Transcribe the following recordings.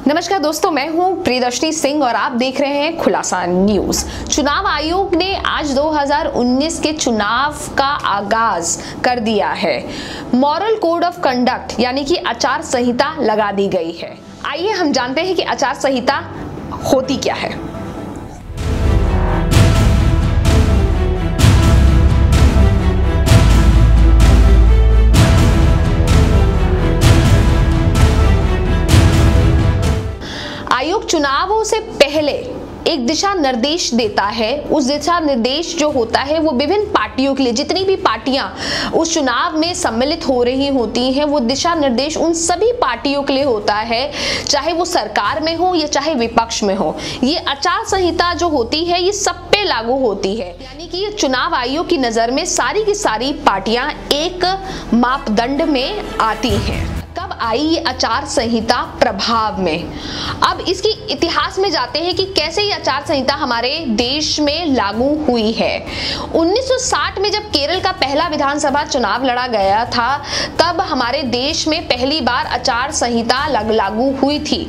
नमस्कार दोस्तों, मैं हूं प्रियदर्शनी सिंह और आप देख रहे हैं खुलासा न्यूज। चुनाव आयोग ने आज 2019 के चुनाव का आगाज कर दिया है। मॉरल कोड ऑफ कंडक्ट यानी कि आचार संहिता लगा दी गई है। आइए हम जानते हैं कि आचार संहिता होती क्या है। आयोग चुनावों से पहले एक दिशा निर्देश देता है। उस दिशा निर्देश जो होता है वो विभिन्न पार्टियों के लिए, जितनी भी पार्टियां उस चुनाव में सम्मिलित हो रही होती हैं, वो दिशा निर्देश उन सभी पार्टियों के लिए होता है, चाहे वो सरकार में हो या चाहे विपक्ष में हो। ये आचार संहिता जो होती है ये सब पे लागू होती है, यानी कि ये चुनाव आयोग की नजर में सारी की सारी पार्टियां एक मापदंड में आती हैं। कब आई ये आचार संहिता प्रभाव में? अब इसकी इतिहास में जाते हैं कि कैसे ये आचार संहिता हमारे देश में लागू हुई है। 1960 में जब केरल का पहला विधानसभा चुनाव लड़ा गया था, तब हमारे देश में पहली बार आचार संहिता लागू हुई थी।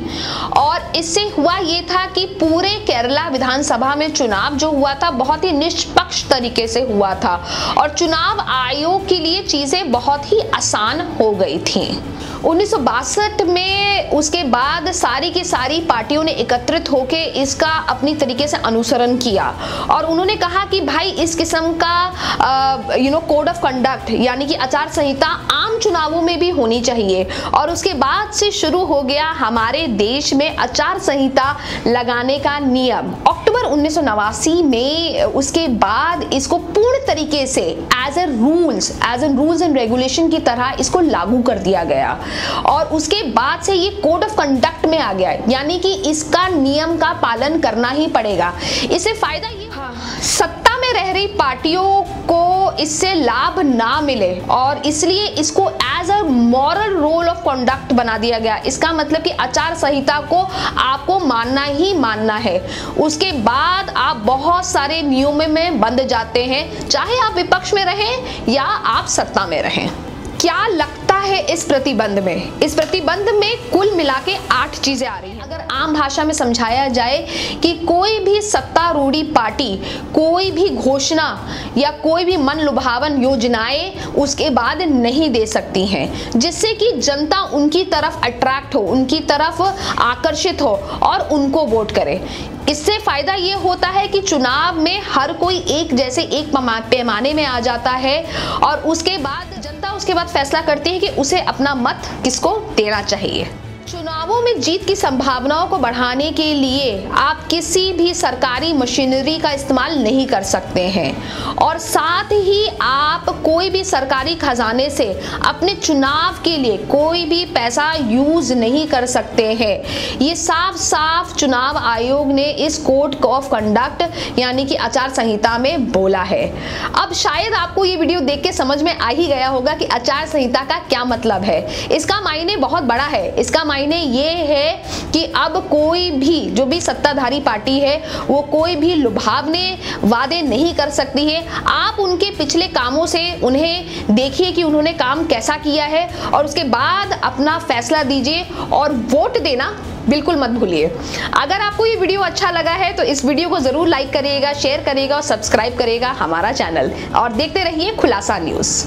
और इससे हुआ ये था कि पूरे केरला विधानसभा में चुनाव जो हुआ था बहुत ही निष्पक्ष तरीके से हुआ था और चुनाव आयोग के लिए चीजें बहुत ही आसान हो गई थी। 1962 में उसके बाद सारी की सारी पार्टियों ने एकत्रित होकर इसका अपनी तरीके से अनुसरण किया और उन्होंने कहा कि भाई इस किस्म का कोड ऑफ कंडक्ट यानी कि आचार संहिता आम चुनावों में भी होनी चाहिए। और उसके बाद से शुरू हो गया हमारे देश में आचार संहिता लगाने का नियम। अक्टूबर 1989 में उसके बाद इसको पूर्ण तरीके से as a rules and regulation की तरह इसको लागू कर दिया गया और उसके बाद से ये कोड ऑफ कंडक्ट में आ गया, यानी कि इसका नियम का पालन करना ही पड़ेगा। इससे फायदा ये सत्ता में रह रही पार्टियों को इससे लाभ ना मिले और इसलिए इसको as a moral role of conduct बना दिया गया। इसका मतलब कि आचार संहिता को आपको मानना ही मानना है। उसके बाद आप बहुत सारे नियमों में बंध जाते हैं, चाहे आप विपक्ष में रहें या आप सत्ता में रहें। क्या लगता है इस प्रतिबंध में? इस प्रतिबंध में कुल मिला के 8 चीजें आ रही हैं। अगर आम भाषा में समझाया जाए कि कोई भी सत्तारूढ़ी पार्टी कोई भी घोषणा या कोई भी मन लुभावन योजनाएं उसके बाद नहीं दे सकती हैं, जिससे कि जनता उनकी तरफ अट्रैक्ट हो, उनकी तरफ आकर्षित हो और उनको वोट करे। इससे फायदा ये होता है कि चुनाव में हर कोई एक जैसे एक पैमाने में आ जाता है और उसके बाद जनता उसके बाद फैसला करती है कि उसे अपना मत किसको देना चाहिए। चुनावों में जीत की संभावनाओं को बढ़ाने के लिए आप किसी भी सरकारी मशीनरी का इस्तेमाल नहीं कर सकते हैं और साथ ही आप कोई भी सरकारी खजाने से अपने चुनाव के लिए कोई भी पैसा यूज नहीं कर सकते हैं। ये साफ साफ चुनाव आयोग ने इस कोड ऑफ कंडक्ट यानी कि आचार संहिता में बोला है। अब शायद आपको ये वीडियो देख के समझ में आ ही गया होगा कि आचार संहिता का क्या मतलब है। इसका मायने बहुत बड़ा है। इसका मायने ये है कि अब कोई भी जो भी सत्ताधारी पार्टी है वो कोई भी लुभावने वादे नहीं कर सकती है। आप उनके पिछले कामों से उन्हें देखिए कि उन्होंने काम कैसा किया है और उसके बाद अपना फैसला दीजिए और वोट देना बिल्कुल मत भूलिए। अगर आपको ये वीडियो अच्छा लगा है तो इस वीडियो को जरूर लाइक करिएगा, शेयर करिएगा और सब्सक्राइब करिएगा हमारा चैनल और देखते रहिए खुलासा न्यूज।